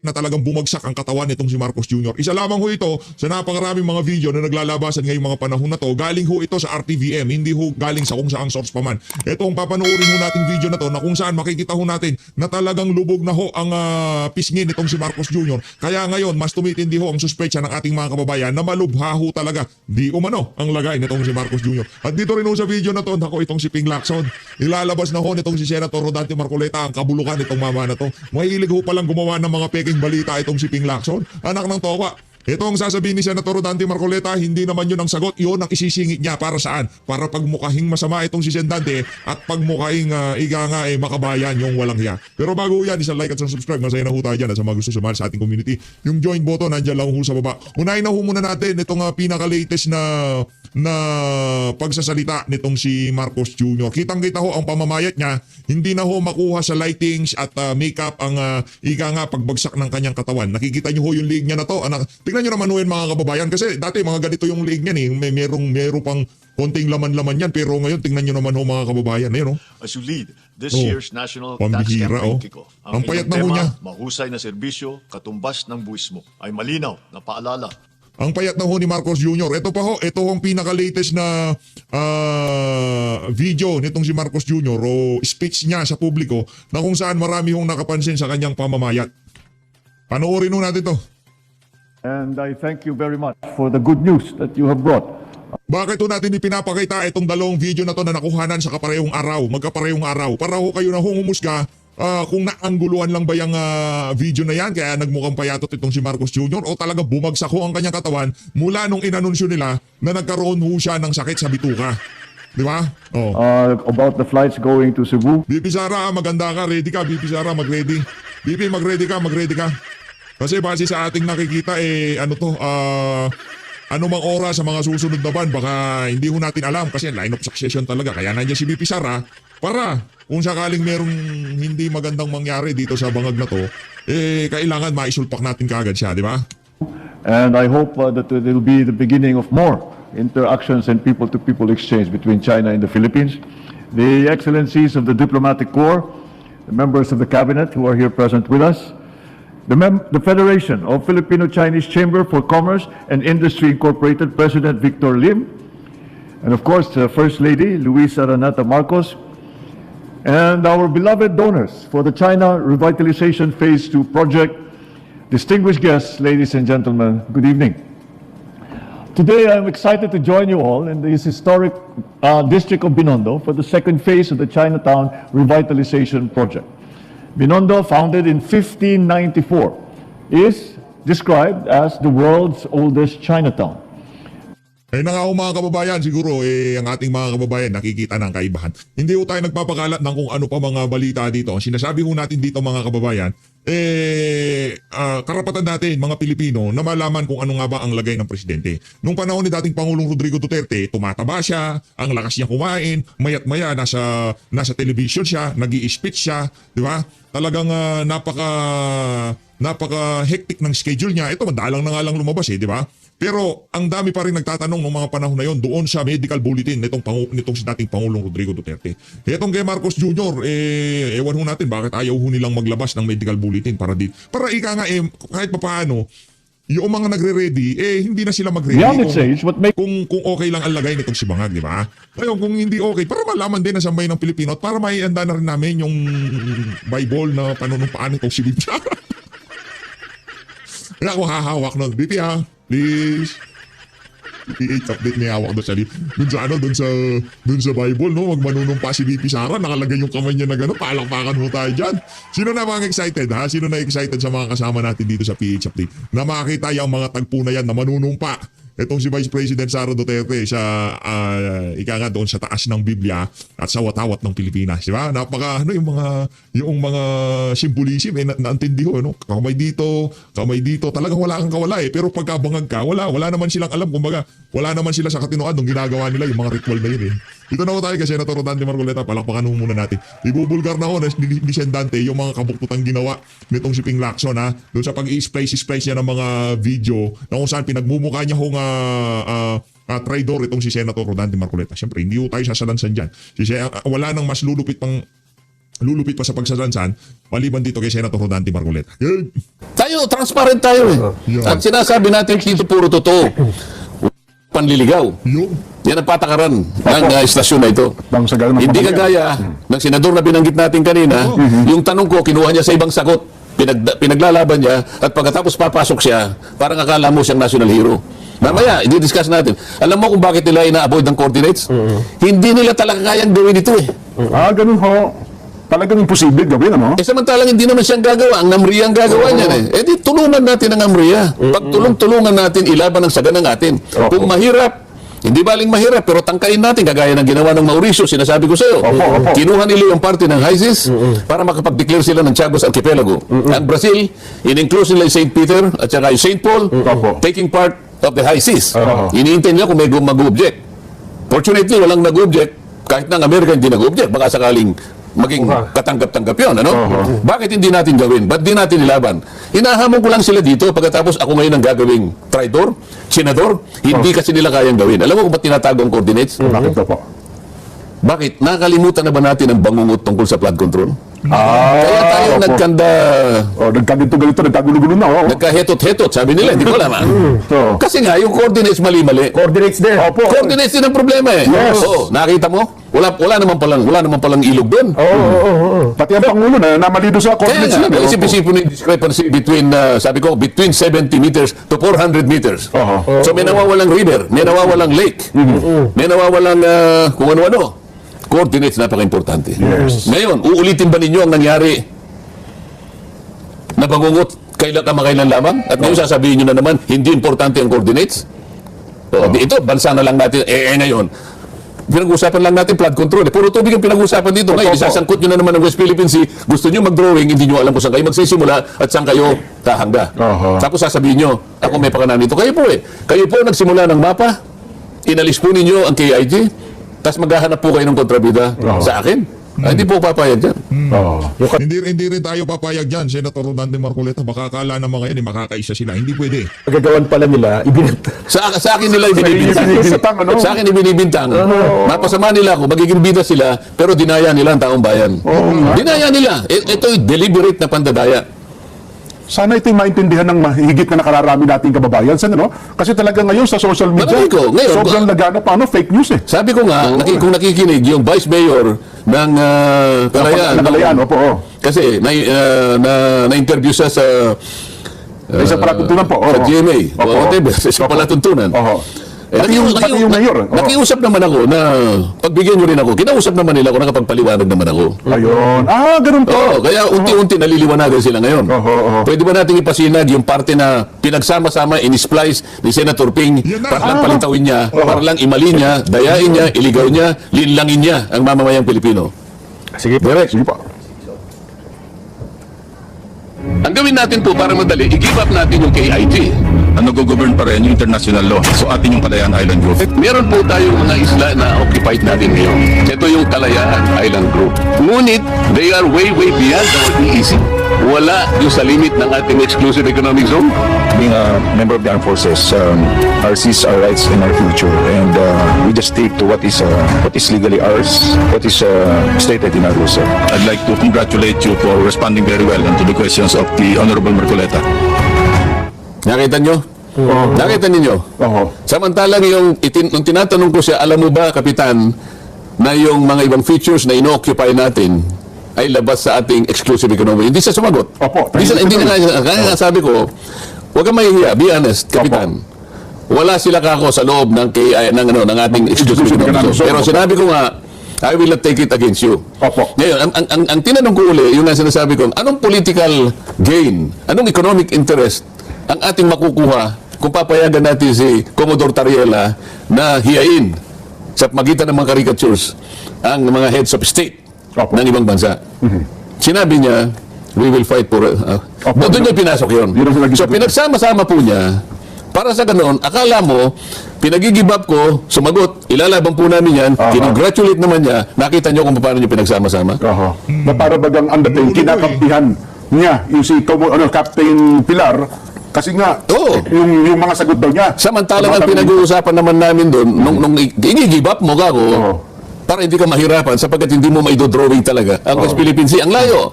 na talagang bumagsak ang katawan nitong si Marcos Jr. Isa lamang ho ito sa napakaraming mga video na naglalabasan ngayong mga panahon na to. Galing ho ito sa RTVM, hindi ho galing sa kung saang source pa man. Ito ang papanoorin ho nating video na to na kung saan makikita ho natin na talagang lubog na ho ang pisngin nitong si Marcos Jr. Kaya ngayon mas tumitindi ho ang suspetsya ng ating mga kababayan na malubha ho talaga di umano ang lagay nitong si Marcos Jr. At dito rin ho sa video na to, nako itong si Ping Lacson, ilalabas na ho nitong si Senator Rodante Marcoleta ang kabulukan nitong mama na to. Mahilig ho palang gumawa ng mga peking balita itong si Ping Lacson, anak ng toka. Ito ang sasabihin ni Senator Rodante Marcoleta, hindi naman yun ang sagot, yun ang isisingit niya para saan? Para pagmukahing masama itong si Sendante at pagmukahing makabayan yung walang hiya. Pero bago yan, isang like at isang subscribe, masaya na ho tayo dyan at sa mga gusto sumali sa ating community. Yung join button, nandyan lang ho sa baba. Unahin na ho muna natin itong pinaka-latest na pagsasalita nitong si Marcos Jr. Kitang-kita ho ang pamamayat niya, hindi na ho makuha sa lightings at makeup ang pagbagsak ng kanyang katawan. Nakikita niyo ho yung leg niya na to. Tingnan niyo naman ho yan mga kababayan kasi dati mga ganito yung leg niyan eh. Meron pang konting laman-laman yan pero ngayon tingnan niyo naman ho mga kababayan. Ayun, As you lead this year's National Dance pambihira, Campaign Kickoff, ang payat na ho inyong niya. tema, mahusay na serbisyo, katumbas ng buwis mo, ay malinaw na paalala. Ang payat na ho ni Marcos Jr. Ito pa ho, ito ang pinaka-latest na video nitong si Marcos Jr. o speech niya sa publiko na kung saan marami hong nakapansin sa kanyang pamamayat. Panoorin ho natin to. And I thank you very much for the good news that you have brought. Bakit ho natin ipinapakita itong dalawang video na to na nakuhanan sa kaparehong araw, magkaparehong araw, para ho kayo na humusga kung naangguluhan lang ba yung video na yan kaya nagmukhang payatot itong si Marcos Jr. o talaga bumagsak ho ang kanyang katawan mula nung inanunsyo nila na nagkaroon ho siya ng sakit sa bituka. Di ba? Oh. About the flights going to Cebu. BP Sara, maganda ka, ready ka. BP Sara, mag-ready. BP, mag-ready ka. Kasi base sa ating nakikita ano mang oras sa mga susunod na ban, baka hindi ho natin alam kasi line of succession talaga. Kaya nandiyan si BP Sara para kung sakaling merong hindi magandang mangyari dito sa bangag na to, kailangan maisulpak natin kaagad siya, di ba? And I hope that it will be the beginning of more interactions and people-to-people exchange between China and the Philippines. The excellencies of the diplomatic corps, the members of the cabinet who are here present with us, the Federation of Filipino-Chinese Chamber for Commerce and Industry Incorporated, President Victor Lim, and of course, the First Lady, Luisa Renata Marcos, and our beloved donors for the China Revitalization Phase 2 project. Distinguished guests, ladies and gentlemen, good evening. Today, I'm excited to join you all in this historic district of Binondo for the second phase of the Chinatown Revitalization Project. Binondo, founded in 1594, is described as the world's oldest Chinatown. Na nga mga kababayan, siguro ang ating mga kababayan nakikita ng kaibahan. Hindi ho tayo nagpapakalat ng kung ano pa mga balita dito. Ang sinasabi ho natin dito mga kababayan, karapatan natin mga Pilipino na malaman kung ano nga ba ang lagay ng presidente. Nung panahon ni dating Pangulong Rodrigo Duterte, tumataba siya, ang lakas niya kumain, mayat maya nasa television siya, nag-i-speech siya, di ba? Talagang napaka hectic ng schedule niya. Ito madalang na nga lang lumabas di ba? Pero ang dami pa rin nagtatanong ng mga panahon na yon doon sa medical bulletin nitong si dating Pangulong Rodrigo Duterte. Itong kay Marcos Jr., ewan ho natin bakit ayaw ho nilang maglabas ng medical bulletin para ika nga kahit papaano, yung mga nagre-ready, hindi na sila mag-ready kung okay lang ang lagay nitong si Bangag, di ba? Ngayon, kung hindi okay, para malaman din ang sambayan ng Pilipino at para maianda na rin namin yung Bible na panunumpaan nitong si Biblia. Kaya ako hahawak nun. BP ha, please. PH update may hawak doon sa dun sa Bible, no? Wag manunumpa si BP Sara, nakalagay yung kamay niya na gano'n, palakpakan mo tayo dyan. Sino na mga excited ha? Sino na excited sa mga kasama natin dito sa PH update? Na makakita yung mga tagpo na yan na manunumpa. Itong si Vice President Sara Duterte sa ika nga doon sa taas ng Biblia at sa watawat ng Pilipinas, di ba? Napaka yung mga symbolism naantindi ho, no? Kamay dito, talagang wala kang kawala pero pagkabangag ka, wala naman silang alam, kumbaga, wala naman sila sa katinoan ng ginagawa nila yung mga ritual na yun Dito na ho tayo kay Senator Rodante Marcoleta, palakpakan ho muna natin. Ibubulgar na ho ni Sendante yung mga kabuktutang ginawa nitong si Ping Lacson doon sa pag-i-splice niya ng mga video na kung saan pinagmumukha niya ho traidor itong si Senator Rodante Marcoleta. Siyempre, hindi ho tayo sasalansan dyan. Wala nang mas lulupit pang lulupit pa sa pagsalansan maliban dito kay Senator Rodante Marcoleta. Yun. Tayo, transparent tayo eh. Yeah. At sinasabi natin dito puro totoo. Panliligaw. Yun. Yan ang patakaran ng istasyon na ito. Bang sa ganun ng Hindi pamilya. kagaya ng senador na binanggit natin kanina, yung tanong ko, kinuha niya sa ibang sagot. Pinaglalaban niya at pagkatapos papasok siya, parang akala mo siyang national hero. Mamaya, i-discuss natin. Alam mo kung bakit nila ina-avoid ng coordinates? Hindi nila talaga kayang gawin ito eh. Ganun ho. Talagang imposible gawin, ano? Eh samantalang hindi naman siyang gagawa. Ang NAMRIA ang gagawa niyan eh. Eh di tulungan natin ang NAMRIA. Pagtulong-tulungan natin, ilaban ang saganang natin. Kung mahirap, hindi baling mahirap, pero tangkain natin, kagaya ng ginawa ng Mauricio, sinasabi ko sa iyo. Opo. Kinuha nila yung parte ng ISIS para makapag-declare sila ng Chagos Archipelago. Ang Brazil, in-include nila yung St. Peter at saka yung St. Paul, taking part of the high seas. Iniintay nila kung may mag-object. Fortunately, walang nag-object. Kahit ng Amerika hindi nag-object. Baka sakaling maging katanggap-tanggap yun, ano? Bakit hindi natin gawin? Ba't di natin ilaban? Hinahamon ko lang sila dito pagkatapos ako ngayon ang gagawing traitor, senador, hindi kasi nila kayang gawin. Alam mo kung ba't tinatago ang coordinates? Bakit ba po? Bakit? Nakalimutan na ba natin ang bangungot tungkol sa flood control? Kaya tayo nagkanda, Nagkaganito, nagkagulo-gulo na, oh. nagkahetot-hetot, sabi nila, hindi ko alam. So, Kasi nga, yung coordinates mali-mali. Coordinates din. Opo. Coordinates din ang problema eh. Yes. Oo, nakita mo? Wala naman palang ilog doon. Pati ang Pangulo na namalido sa Kaya coordinates. nga, isip-isipin mo yung discrepancy between, sabi ko, between 70 meters to 400 meters. So may nawawalang river, may nawawalang lake, may nawawalang kung ano-ano. Coordinates napaka-importante. Yes. Ngayon, uulitin ba ninyo ang nangyari na bangungot kamakailan lamang? At ngayon sasabihin nyo na naman, hindi importante ang coordinates? Ito, bansa na lang natin. Ngayon, pinag-usapan lang natin flood control. Puro tubig ang pinag-usapan dito. Ngayon, isasangkot nyo na naman ang West Philippine Sea. Gusto nyo mag-drawing, hindi nyo alam kung saan kayo magsisimula at saan kayo kahangga. Tapos sasabihin nyo, ako may pakanan dito. Kayo po eh. Kayo po nagsimula ng mapa, inalis po ninyo ang KIG, tapos maghahanap po kayo ng kontrabida sa akin. Hindi po papayag dyan. Hindi rin tayo papayag dyan, Senator Rodante Marcoleta. Baka akala ng mga yan, makakaisa sila. Hindi pwede. Gagawan pala nila, Sa akin nila ibinibintang. Binibintang, ano? Sa akin ibinibintang. Mapasama nila ako, magiging bida sila, pero dinaya nila ang taong bayan. Dinaya nila. Ito'y deliberate na pandadaya. Sana ito'y maintindihan ng mahigit na nakararami nating kababayan. Sana, no? Kasi talaga ngayon sa social media, Marami ko. Ngayon, sobrang laganap fake news eh. Sabi ko nga, kung nakikinig, yung Vice Mayor ng Kalayaan. Nakalayaan, opo. Kasi na-interview siya sa Sa palatuntunan po. sa GMA. Opo. Whatever, sa palatuntunan. Pati yung mayor. Nakiusap naman ako na pagbigyan nyo rin ako. Kinausap naman nila ako, nakapagpaliwanag naman ako. Ayun. Ganun po. Oo, kaya unti-unti naliliwanagan sila ngayon. Pwede ba natin ipasinag yung parte na pinagsama-sama, in-splice ni Senator Ping Yan na. para lang palintawin niya, para lang imali niya, dayain niya, iligaw niya, linlangin niya ang mamamayang Pilipino. Sige po. Direct. Sige po. Ang gawin natin po para madali, i-give up natin yung KIG. Nag-govern pa rin yung international law. So atin yung Kalayaan Island Group. Meron po tayong mga isla na occupied natin ngayon. Ito yung Kalayaan Island Group. Ngunit, they are way beyond our EEZ. Wala yung sa limit ng ating exclusive economic zone. Being a member of the armed forces, our seas, our rights, and our future. And we just stick to what is legally ours, what is stated in our rules. I'd like to congratulate you for responding very well to the questions of the Honorable Marcoleta. Nakita nyo? Nakita ninyo? Samantalang yung tinatanong ko siya, alam mo ba, Kapitan, na yung mga ibang features na ino-occupy natin ay labas sa ating exclusive economy. Hindi siya sumagot. Opo. Hindi na kaya nga sabi ko, huwag kang mahihiya, be honest, Kapitan. Wala sila kako sa loob ng ating exclusive economic zone. Pero sinabi ko nga, I will not take it against you. Opo. Ngayon, ang tinanong ko uli, yung nga sinasabi ko, anong political gain, anong economic interest ang ating makukuha kung papayagan natin si Commodore Tariela na hiyain sa magitan ng mga caricatures ang mga heads of state ng ibang bansa. Sinabi niya, we will fight for... doon niya pinasok yun. So pinagsama-sama po niya, para sa ganoon, akala mo, pinag-give up ko, sumagot, ilalaban po namin yan, kinongratulate naman niya, nakita niyo kung paano niyo pinagsama-sama? Na para bagang ang dating kinakampihan niya, yung si Captain Pilar, kasi nga, yung mga sagot daw niya. Samantalang ang pinag-uusapan naman namin doon, nung i-give up mo ka ako, para hindi ka mahirapan sapagkat hindi mo maidodrawing talaga ang West Philippine Sea. Ang layo.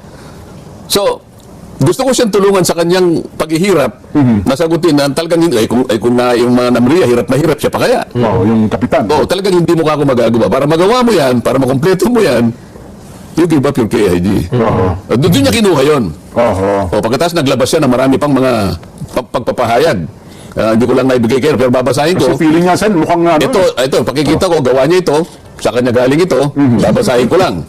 So, gusto ko siyang tulungan sa kanyang paghihirap na sagutin na talagang hindi, kung na yung mga namriya, hirap na hirap siya pa kaya. Yung kapitan. Talagang hindi mo ako magagawa. Para magawa mo yan, para makompleto mo yan, you give up your KIG. Doon niya kinuha yun. Pagkatapos naglabas siya ng marami pang mga pagpapahayag. Hindi ko lang naibigay kayo, pero babasahin ko. So feeling nga, Sen, mukhang ano. Ito, pakikita ko, gawa niya ito. Sa kanya galing ito, babasahin ko lang.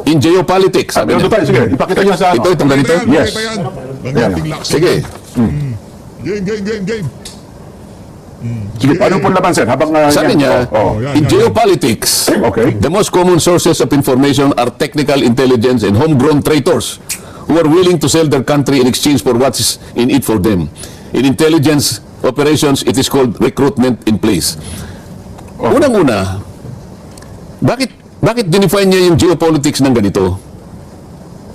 In geopolitics, sabi Ano niya. tayo? Sige, ipakita niya sa ano. Itong ganito. Yes. Ang ating laksa. Sige. Game. Sige, paano po laban, Sen? Habang Sabi yan. niya, yan, in yan. geopolitics, Okay. the most common sources of information are technical intelligence and homegrown traitors who are willing to sell their country in exchange for what is in it for them. In intelligence operations, it is called recruitment in place. Unang-una, bakit dinefine niya yung geopolitics ng ganito?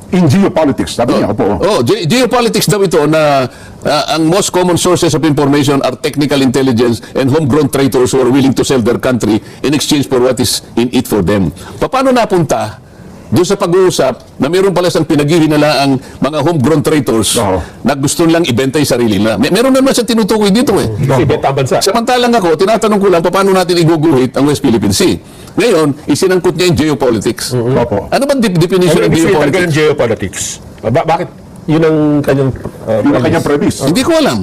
In geopolitics, sabi niya, opo. Geopolitics daw ito na ang most common sources of information are technical intelligence and homegrown traitors who are willing to sell their country in exchange for what is in it for them. Paano napunta doon sa pag-uusap na mayroon pala siyang pinaghihinalaang mga homegrown traitors na gusto lang ibenta yung sarili nila? Meron naman siyang tinutukoy dito eh. Kasi beta ang bansa. Samantalang ako, tinatanong ko lang paano natin iguguhit ang West Philippine Sea. Ngayon, isinangkot niya yung geopolitics. Opo. Ano bang definition Ano ng ibig sabihin talaga geopolitics? ng geopolitics? Bakit yun ang kanyang Yung ang kanyang premise. Hindi ko alam.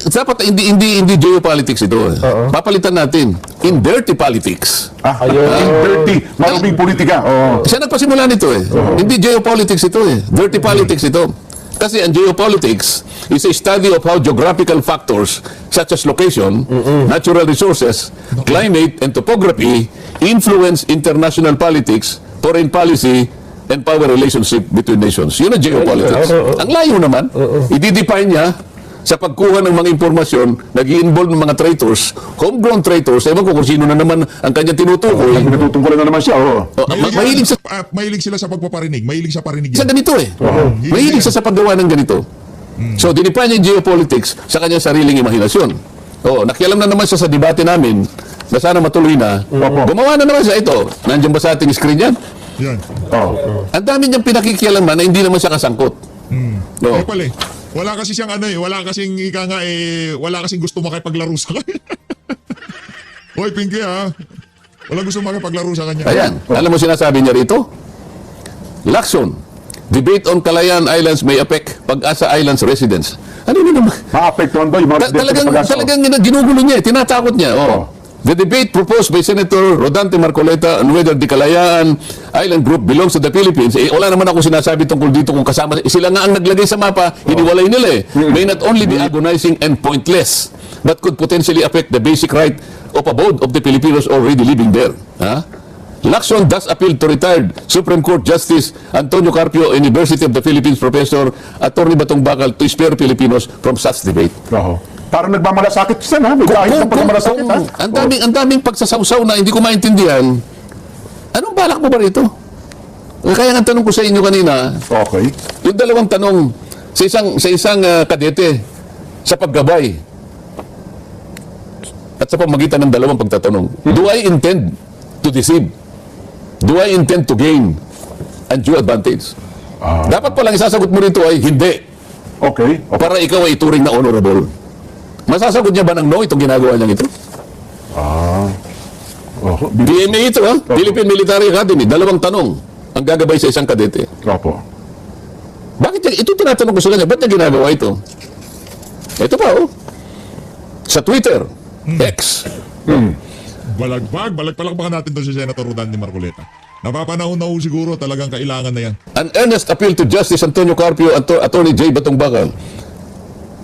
Dapat hindi geopolitics ito. Papalitan natin. In dirty politics. In dirty, maruming politika. Siya nagpasimula nito eh. Hindi geopolitics ito eh. Dirty politics ito. Kasi ang geopolitics is a study of how geographical factors such as location, natural resources, climate, and topography influence international politics, foreign policy, and power relationship between nations. Yun ang geopolitics. Ang layo naman, i-define niya sa pagkuha ng mga impormasyon, nag-i-involve ng mga traitors, homegrown traitors, ewan ko kung sino na naman ang kanyang tinutukoy. Natutungkulan na naman siya. Mahilig sa Mahilig sila sa pagpaparinig. Mahilig sa parinig sa yan. ganito eh. Mahilig siya sa paggawa ng ganito. So, dinipan niya yung geopolitics sa kanyang sariling imahinasyon. Nakialam na naman siya sa debate namin na sana matuloy na. Gumawa na naman siya ito. Nandiyan ba sa ating screen yan? Yan. Ang dami niyang pinakikialaman na hindi naman siya kasangkot. Eh pala eh. Wala kasi siyang wala kasing ika nga wala kasing gusto makipaglaro sa kanya. Hoy, Pinky ha. Wala gusto makipaglaro sa kanya. Ayan. Alam mo sinasabi niya rito? Lacson, debate on Calayan Islands may affect Pag-asa Islands residents. Ano yun naman? Maapektuhan ba yung mga residente ng Pag-asa? Talagang ginugulo niya, tinatakot niya. The debate proposed by Senator Rodante Marcoleta on whether the Kalayaan Island Group belongs to the Philippines, wala naman ako sinasabi tungkol dito kung kasama. Sila nga ang naglagay sa mapa, hiniwalay nila eh. May not only be agonizing and pointless, but could potentially affect the basic right of abode of the Filipinos already living there. Lacson thus appealed to retired Supreme Court Justice Antonio Carpio, University of the Philippines Professor, Attorney Batong Bakal, to spare Filipinos from such debate. Parang nagmamalasakit siya, ha? May dahil ng pagmamalasakit, ha? Ang daming pagsasawsaw na hindi ko maintindihan. Anong balak mo ba rito? Kaya nga tanong ko sa inyo kanina, Okay. yung dalawang tanong sa isang kadete sa paggabay at sa pamagitan ng dalawang pagtatanong. Do I intend to deceive? Do I intend to gain undue advantage? Dapat palang isasagot mo rito ay hindi. Okay. Para ikaw ay ituring na honorable. Masasagot niya ba ng no itong ginagawa niya ito? PMA ito ha? Philippine Military Academy. Dalawang tanong ang gagabay sa isang kadete. Opo. Bakit niya, ito tinatanong ko sa kanya, ba't niya ginagawa ito? Ito pa sa Twitter, X. Balagpalakpakan natin to si Senator Rodante Marcoleta. Napapanahon na siguro talagang kailangan na yan. An earnest appeal to Justice Antonio Carpio at Attorney J. Batong Bakal.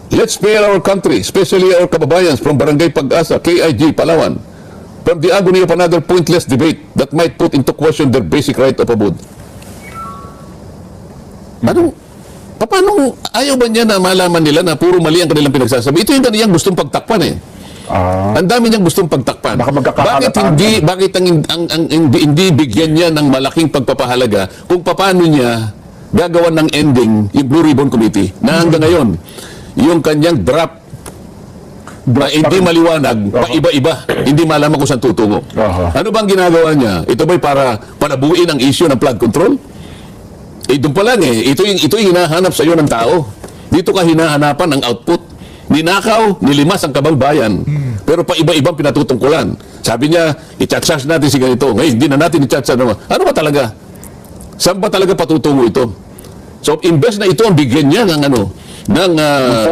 Let's spare our country, especially our kababayans from Barangay Pag-asa, KIG, Palawan, from the agony of another pointless debate that might put into question their basic right of abode. Paano ayaw ba niya na malaman nila na puro mali ang kanilang pinagsasabi? Ito yung kaniyang gustong pagtakpan eh. Ang dami niyang gustong pagtakpan. Baka magkakahalata. Bakit hindi bigyan niya ng malaking pagpapahalaga kung paano niya gagawan ng ending yung Blue Ribbon Committee na hanggang ngayon yung kanyang draft hindi maliwanag, paiba-iba, hindi malaman kung saan tutungo. Aha. Ano bang ginagawa niya? Ito ba'y para panabuin ang issue ng flood control? Doon pa lang ito yung hinahanap sa iyo ng tao. Dito ka hinahanapan ng output. Ninakaw, nilimas ang kababayan. Pero pa iba-ibang pinatutungkulan. Sabi niya, i-charge natin si ganito. Ngayon, hindi na natin i-charge naman. Ano ba talaga? Saan ba talaga patutungo ito? So, imbes na ito ang bigyan niya ng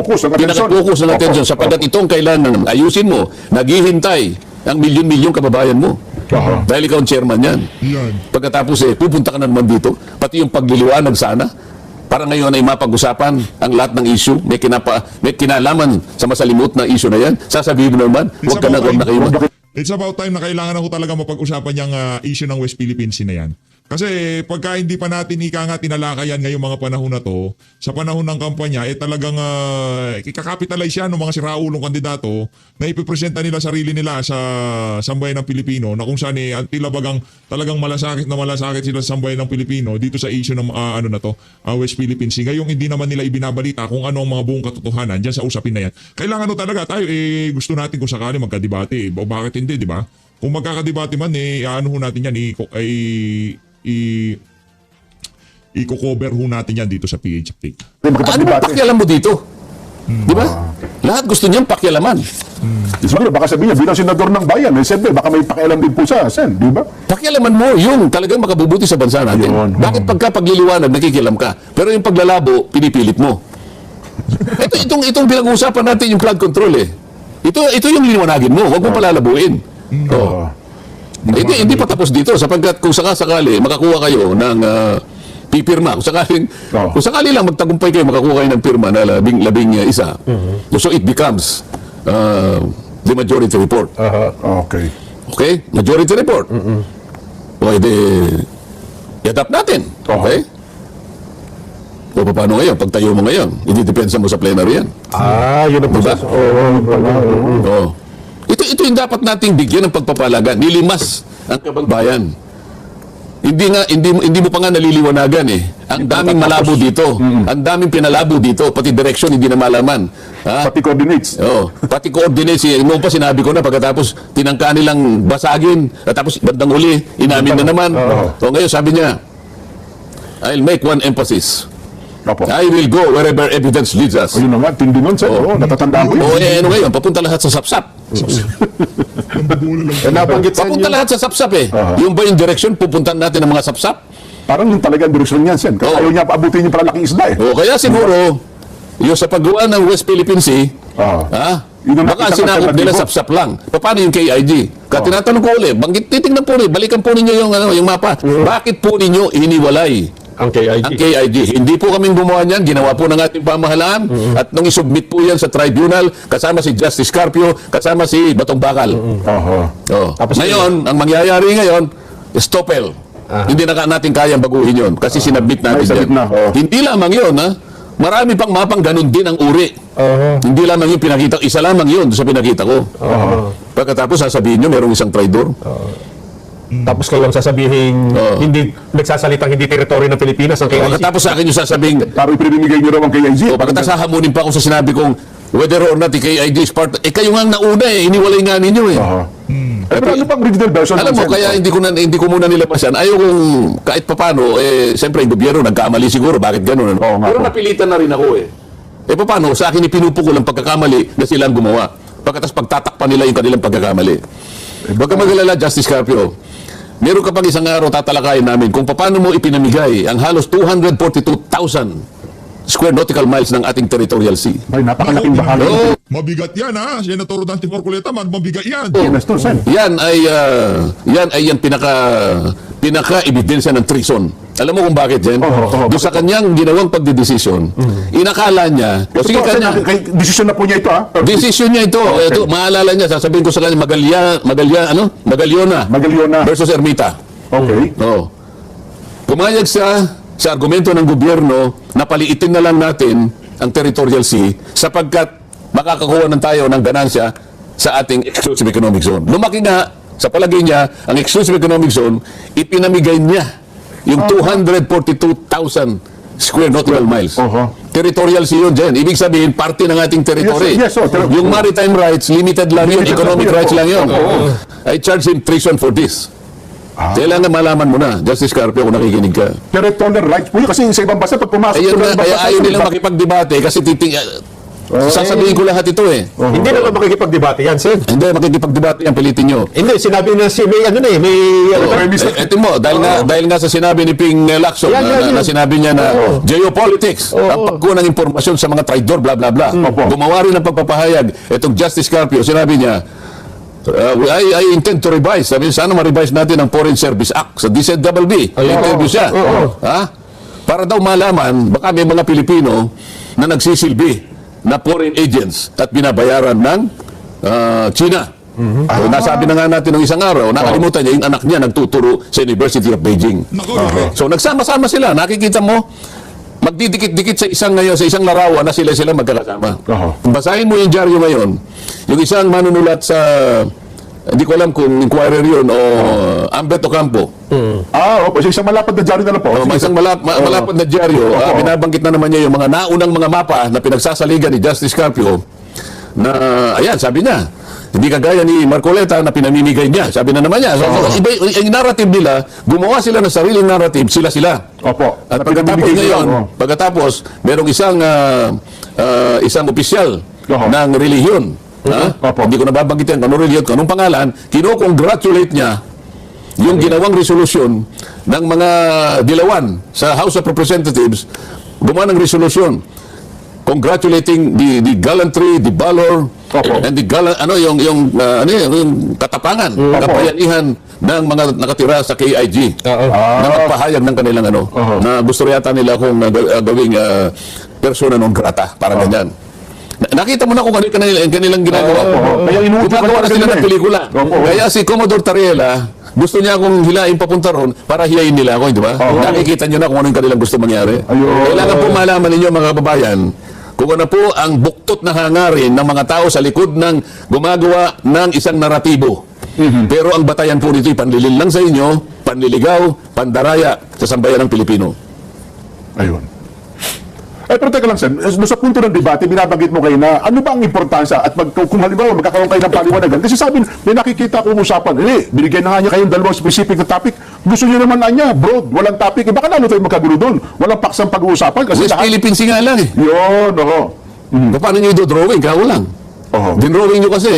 focus, ng attention. pinaka-focus ng attention sapagkat itong kailangan ayusin mo, naghihintay ang milyon-milyong kababayan mo. Dahil ikaw ang chairman yan. Yan. Pagkatapos pupunta ka na naman dito, pati yung pagliliwanag sana, para ngayon ay mapag-usapan ang lahat ng issue, may kinalaman sa masalimut na issue na yan, sasabihin mo naman, huwag ka na kayo. It's about time na kailangan na ko talaga mapag-usapan yung issue ng West Philippine Sea na yan. Kasi pagka hindi pa natin tinalakayan ngayong mga panahon na to, sa panahon ng kampanya, talagang ikakapitalize yan ng mga siraulong kandidato na ipipresenta nila sarili nila sa sambayan ng Pilipino na kung saan tila bagang talagang malasakit sila sa sambayan ng Pilipino dito sa issue ng West Philippine Sea. Ngayong hindi naman nila ibinabalita kung ano ang mga buong katotohanan dyan sa usapin na yan. Kailangan talaga tayo, gusto natin kung sakali magkadebate. O bakit hindi, di ba? Kung magkakadebate man, natin yan, i-cover natin yan dito sa PH Update. Ano ba pakialam mo dito? Di ba? Lahat gusto niyang pakialaman. Siguro, baka sabihin niya, bilang senador ng bayan, siyempre, baka may pakialam din po sa Sen, di ba? Pakialaman mo yung talagang makabubuti sa bansa natin. Ayun. Bakit pagliliwanag, nakikialam ka? Pero yung paglalabo, pinipilit mo. Itong pinag-uusapan natin yung flood control Ito yung liwanagin mo, huwag mo palalabuin. Hindi pa tapos dito sapagkat kung sakali makakuha kayo ng pipirma, kung sakali lang magtagumpay kayo makakuha kayo ng pirma na labing isa. So it becomes the majority report. Okay. Okay? Majority report. O i-adapt natin. Okay? O paano ngayon? Pagtayo mo ngayon, i-depensa mo sa plenary yan. Yun ang Diba? proseso. Oo. Ito yung dapat nating bigyan ng pagpapalaga. Nilimas ang kababayan. Hindi mo pa nga naliliwanagan Ang daming malabo dito. Ang daming pinalabo dito. Pati direksyon hindi na malaman. Pati coordinates. Oo. Pati coordinates. Noon pa sinabi ko na pagkatapos tinangka nilang basagin. At tapos bandang huli, inamin na naman. So ngayon sabi niya, I'll make one emphasis. Opo. I will go wherever evidence leads us. Ayun naman, tindi nun, Sen. Natatandaan ko yun. Ano ngayon? Papunta lahat sa sapsap. Nabanggit sa Papunta inyo. lahat sa sapsap Yung ba yung direction, pupuntahan natin ng mga sapsap? Parang yung talagang direksyon niyan, Sen. Kaya ayaw niya paabutin yung palalaking isda Kaya siguro, yung sa paggawa ng West Philippine Sea, Yun ang baka nakita sinakop ko nila sa sapsap lang. Paano yung KIG? Tinatanong ko ulit, titignan po ulit, balikan po ninyo yung mapa. Bakit po ninyo iniwalay Ang KIG. ang KIG? Hindi po kaming gumawa niyan, ginawa po ng ating pamahalaan at nung isubmit po yan sa tribunal, kasama si Justice Carpio, kasama si Batong Bakal. Tapos Ngayon, ang mangyayari ngayon, stopel. Hindi na natin kayang baguhin yon kasi sinabit natin Naisabit yan. na, Hindi lamang yun, marami pang mapang ganun din ang uri. Hindi lamang yung pinakita, isa lamang yun sa pinakita ko. Pagkatapos sasabihin nyo, merong isang traidor. Tapos ka lang sasabihin, hindi nagsasalitang hindi teritoryo ng Pilipinas ang KIG. Pagkatapos sa akin yung sasabihin, Parang ipinimigay niyo raw ang KIG. pagkatapos hahamunin pa ako sa sinabi kong whether or not the KIG is part, kayo nga ang nauna iniwalay nga ninyo Pero ano pang original version? Alam mo, Sen? kaya hindi ko muna nilabas yan. Ayaw kong kahit papano, siyempre yung gobyerno nagkamali siguro, bakit ganun? Oo nga Pero po. napilitan na rin ako paano, sa akin ipinupukol ang pagkakamali na silang gumawa. Pagkatapos pagtatakpan nila yung kanilang pagkakamali. Huwag ka mag-alala, Justice Carpio. Meron ka pang isang araw tatalakayin namin kung paano mo ipinamigay ang halos 242,000 square nautical miles ng ating territorial sea. Ay, napakalaking bahagi. Mabigat yan Senator Dante Marcoleta, mabigat yan. Yes, to, Sen. Yan ay yung pinaka-ebidensya ng treason. Alam mo kung bakit, Jen? Doon sa kanyang ginawang pagdidesisyon, inakala niya, sige kanya, Desisyon na po niya ito, desisyon niya ito. Ito, maalala niya, sasabihin ko sa kanya, Magaliona Magaliona. versus Ermita. Okay. Pumayag siya sa argumento ng gobyerno na paliitin na lang natin ang territorial sea sapagkat makakakuha ng tayo ng ganansya sa ating exclusive economic zone. Lumaki nga, sa palagay niya, ang exclusive economic zone, ipinamigay niya yung 242,000 square nautical miles. territorial sea yun dyan. Ibig sabihin, parte ng ating territory. Yes, sir. Yung maritime rights, limited lang yun. Limited Economic lang yun. rights lang yun. Oo. I charge him treason for this. Kailangan malaman mo na, Justice Carpio, kung nakikinig ka. Territorial rights po yun. Kasi sa ibang bansa, pag pumasok Ayun sa nga, ibang kaya bansa, ayaw nilang diba? makipagdebate kasi sasabihin ko lahat ito eh. Hindi naman makikipagdebate yan, Sen. Hindi, makikipagdebate yan, pilitin nyo. Hindi, sinabi na si may ano na eh, may ano ba? Ito mo, dahil nga sa sinabi ni Ping Lacson Yan. na sinabi niya na geopolitics, ang pagkuha ng impormasyon sa mga traidor, bla bla bla. Gumawa rin ng pagpapahayag. Itong Justice Carpio, sinabi niya, I intend to revise. Sabi niya, sana ma-revise natin ang Foreign Service Act sa DZBB. Interview siya. Ha? Para daw malaman, baka may mga Pilipino na nagsisilbi na foreign agents at binabayaran ng China. So, nasabi na nga natin ng isang araw, nakalimutan niya, yung anak niya nagtuturo sa University of Beijing. So nagsama-sama sila, nakikita mo, magdidikit-dikit sa isang larawan na sila magkakasama. Basahin mo yung dyaryo ngayon, yung isang manunulat sa, hindi ko alam kung Inquirer yun o Ambet Ocampo. Opo. Isang malapad na dyaryo na lang po. May isang malapad na dyaryo, binabanggit na naman niya yung mga naunang mga mapa na pinagsasaligan ni Justice Carpio na, ayan, sabi niya, hindi kagaya ni Marcoleta na pinamimigay niya. Sabi na naman niya. So, iba, yung narrative nila, gumawa sila ng sariling narrative, sila. Opo. At pagkatapos, merong isang opisyal ng relihiyon. Hindi ko nababanggitin kung anong relihiyon, kung anong pangalan, kinocongratulate niya yung ginawang resolusyon ng mga dilawan sa House of Representatives, gumawa ng resolusyon congratulating the gallantry, the valor, and the yung katapangan, kabayanihan ng mga nakatira sa KIG na magpahayag ng kanilang na gusto yata nila kung gawing persona non grata, parang ganyan. Nakita mo na kung ano yung kanilang ginagawa. Kaya Gumagawa na sila ng pelikula. Opo. Kaya si Commodore Tariela, gusto niya akong hilain papunta ron para hiyain nila ako, di ba? Nakikita niyo na kung ano yung kanilang gusto mangyari. Kailangan po malaman ninyo, mga kababayan, kung ano po ang buktot na hangarin ng mga tao sa likod ng gumagawa ng isang naratibo. Pero ang batayan po nito ay panlilin lang sa inyo, panliligaw, pandaraya sa sambayan ng Pilipino. Ayun. Pero teka lang, Sen, doon sa punto ng debate, binabanggit mo kayo na ano ba ang importansya at kung halimbawa magkakaroon kayo ng paliwanagan, kasi sabi, may nakikita akong usapan, binigyan na nga niya kayong dalawang specific na topic, gusto niyo naman na niya, broad, walang topic, baka lalo tayo magkagulo doon, walang paksang pag-uusapan, kasi West Philippines nga lang eh. Yun, Paano nyo i-drawing? Kao lang. Dinrawing nyo kasi,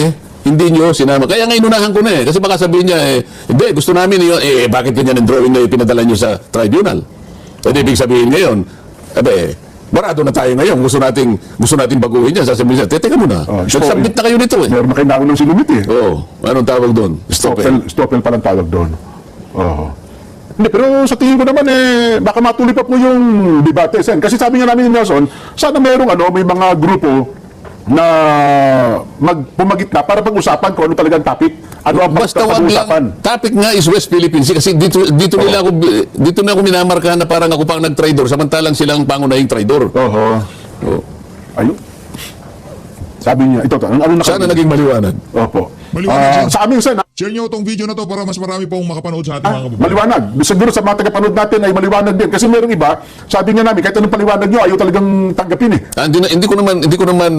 hindi nyo sinama. Kaya nga inunahan ko na eh. Kasi baka sabihin niya, hindi, gusto namin yun. Bakit ganyan ang drawing na pinadala nyo sa tribunal? Ibig sabihin ngayon, barado na tayo ngayon. Gusto nating baguhin yan. Sasabihin niya, teka muna. Submit na kayo nito eh. Meron na kayo naunang sinumit eh. Anong tawag doon? Stoppel palang tawag doon. Hindi, pero sa tingin ko naman baka matuloy pa po yung debate, Sen. Kasi sabi nga namin ni Nelson, sana may mga grupo na pumagitna para pag-usapan kung ano talagang topic. Ano ang Basta wag pag-usapan. lang. Topic nga is West Philippines kasi dito na ako minamarkahan na parang ako pa ang nag-traidor samantalang silang pangunahing traidor. Ayun. Sabi niya, ito, Sana naging maliwanag. Opo. Maliwanag, Sa aming, Sen, share nyo itong video na to para mas marami pong makapanood sa ating mga kababayan. maliwanag. Siguro sa mga tagapanood natin ay maliwanag din. Kasi merong iba, sabi nga namin, kahit anong paliwanag nyo, ayaw talagang tanggapin eh. Hindi ko naman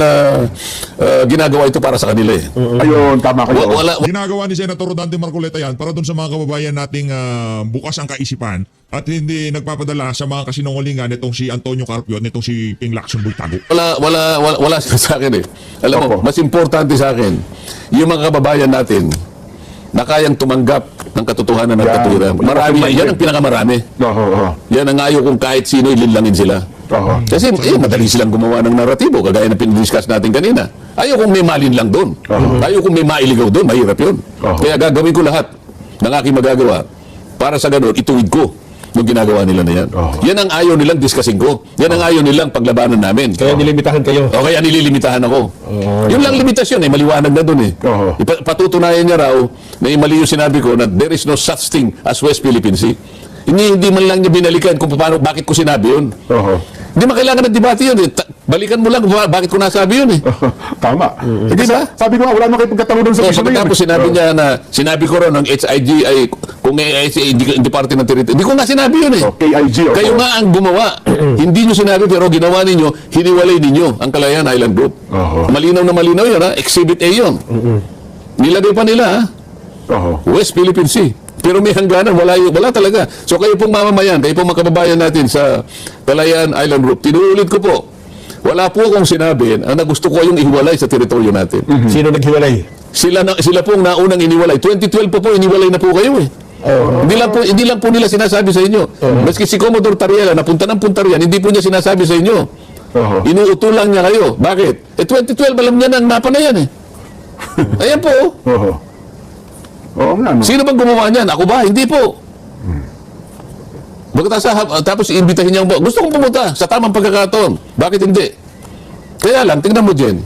ginagawa ito para sa kanila eh. Ayun, tama kayo. Ginagawa ni Senator Rodante Marcoleta yan para dun sa mga kababayan nating bukas ang kaisipan at hindi nagpapadala sa mga kasinungalingan nitong si Antonio Carpio at nitong si Ping Lacson Bultago. Wala sila sa akin eh. Alam mo, mas importante sa akin, yung mga kababayan natin na kayang tumanggap ng katotohanan ng katuwiran. Marami, yan ang pinakamarami. Yan ang ayaw kung kahit sino ilinlangin sila. Kasi madali silang gumawa ng naratibo, kagaya na pinidiscuss natin kanina. Ayaw kung may malin lang doon. Ayaw kung may mailigaw doon, mahirap yun. Kaya gagawin ko lahat ng aking magagawa para sa ganun, ituwid ko nung ginagawa nila na yan. Yan ang ayaw nilang discussing ko. Yan ang ayaw nilang paglabanan namin. Kaya nilimitahan kayo. Kaya nililimitahan ako. Yun lang limitasyon maliwanag na doon eh. Patutunayan niya raw na mali yung sinabi ko na there is no such thing as West Philippine Sea. Hindi man lang niya binalikan kung paano, bakit ko sinabi yun. Hindi makailangan ng debate yun eh. Balikan mo lang bakit ko nasabi yun eh. Tama. Di ba? Sabi ko nga, wala naman kayo pagkatalo sa So, issue na yun. pagkatapos sinabi niya na, sinabi ko ron ng HIG ay, kung AIC, hindi parte ng territory. Hindi ko nga sinabi yun eh. Oh, KIG. Kayo nga ang gumawa. Hindi nyo sinabi pero ginawa ninyo, hiniwalay ninyo ang Kalayaan Island Group. Malinaw na malinaw yun ha. Exhibit A yun. Nilagay pa nila ha. West Philippine Sea. Pero may hangganan, wala talaga. So kayo pong mamamayan, kayo pong makababayan natin sa Kalayaan Island Group, tinuulit ko po, wala po akong sinabi na gusto ko yung ihiwalay sa teritoryo natin. Sino naghiwalay? Sila pong naunang iniwalay. 2012 po iniwalay na po kayo eh. Hindi lang po nila sinasabi sa inyo. Maski si Commodore Tariela, napunta ng Punta Rian, hindi po niya sinasabi sa inyo. Inuuto lang niya kayo. Bakit? 2012, alam niya na ang mapa na yan eh. Ayan po. Oo nga, no? Sino bang gumawa niyan? Ako ba? Hindi po. Tapos iimbitahin niya, gusto kong pumunta sa tamang pagkakataon. Bakit hindi? Kaya lang, tingnan mo, Jen.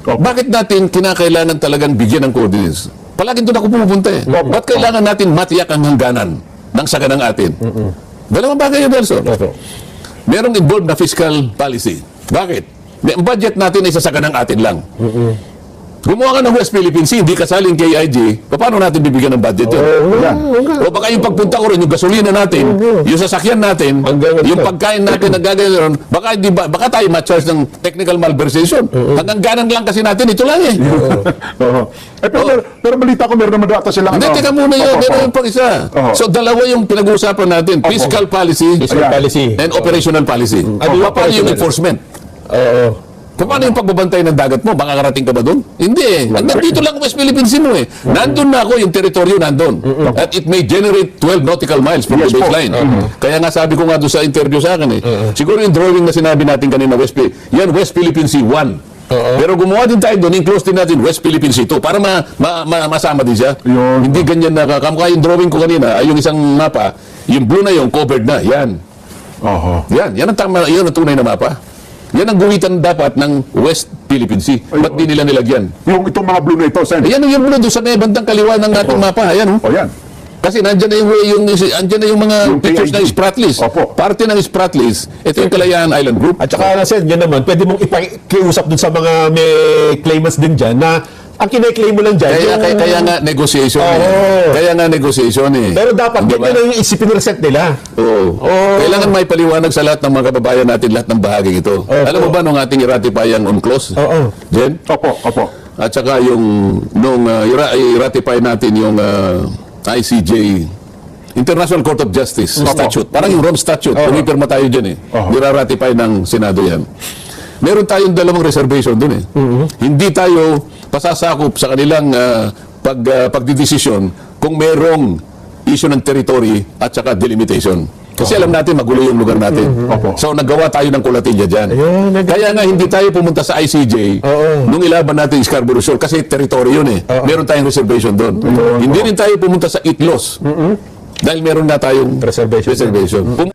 Bakit natin kinakailangan talagang bigyan ng coordinates? Palaging doon ako pumupunta eh. Ba't kailangan natin matiyak ang hangganan ng saganang atin? Dalawang bagay yun, Nelson. Merong involved na fiscal policy. Bakit? Ang budget natin ay sa saganang atin lang. Gumawa ka ng West Philippine Sea, hindi kasaling KIG, paano natin bibigyan ng budget yun? O baka yung pagpunta ko rin, yung gasolina natin, yung sasakyan natin, yung pagkain natin, nagaganoon, baka tayo ma-charge ng technical malversation. Hanggang ganang lang kasi natin, ito lang eh. Pero balita ko, meron naman data silang... Hindi, teka muna yun, meron yung pag-isa. So, dalawa yung pinag-uusapan natin, fiscal policy, and operational policy. Paano yung enforcement? Paano yung pagbabantay ng dagat mo? Baka karating ka ba doon? Hindi eh. Hanggang dito lang West Philippine Sea mo eh. Nandun na ako, yung teritoryo nandun. At it may generate 12 nautical miles from the baseline. Kaya nga sabi ko nga doon sa interview sa akin eh. Siguro yung drawing na sinabi natin kanina, yan West Philippine Sea 1. Pero gumawa din tayo doon, i-close din natin West Philippine Sea 2 para masama din siya. Hindi ganyan na kamukha yung drawing ko kanina, ay yung isang mapa, yung blue na yung covered na, yan. Yan ang tama, yun ang tunay na mapa. Yan ang guhitan dapat ng West Philippine Sea. Ba't di nila nilagyan? Yung itong mga blue na ito, Sen. Ayan yung blue doon sa may bandang kaliwa ng ating mapa. Ayan. Yan. Kasi nandyan na yung mga Yung pictures KIG. ng Spratlys. Parte ng Spratlys, ito yung Kalayaan Island Group. At saka na, Sen, yan naman, pwede mong ipakiusap dun sa mga may claimants din dyan na ang kine-claim mo lang dyan. Kaya nga negotiation Kaya nga negotiation eh. Pero dapat, Diba? ganyan yung isipin reset nila. Kailangan may paliwanag sa lahat ng mga kababayan natin, lahat ng bahagi ito. Alam mo ba nung ating i-ratify ang UNCLOS? Jen? Opo. At saka nung i-ratify natin yung ICJ, International Court of Justice Statute. Parang yung Rome Statute. Pumipirma tayo dyan eh. Nira-ratify ng Senado yan. Meron tayong dalawang reservation dun eh. Hindi tayo pasasakop sa kanilang pagdidesisyon kung merong issue ng territory at saka delimitation. Kasi alam natin, magulo yung lugar natin. So, naggawa tayo ng kulatilya dyan. Kaya nga, hindi tayo pumunta sa ICJ nung ilaban natin yung Scarborough Shoal kasi territory yun eh. Meron tayong reservation doon. Hindi rin tayo pumunta sa ITLOS dahil meron na tayong reservation.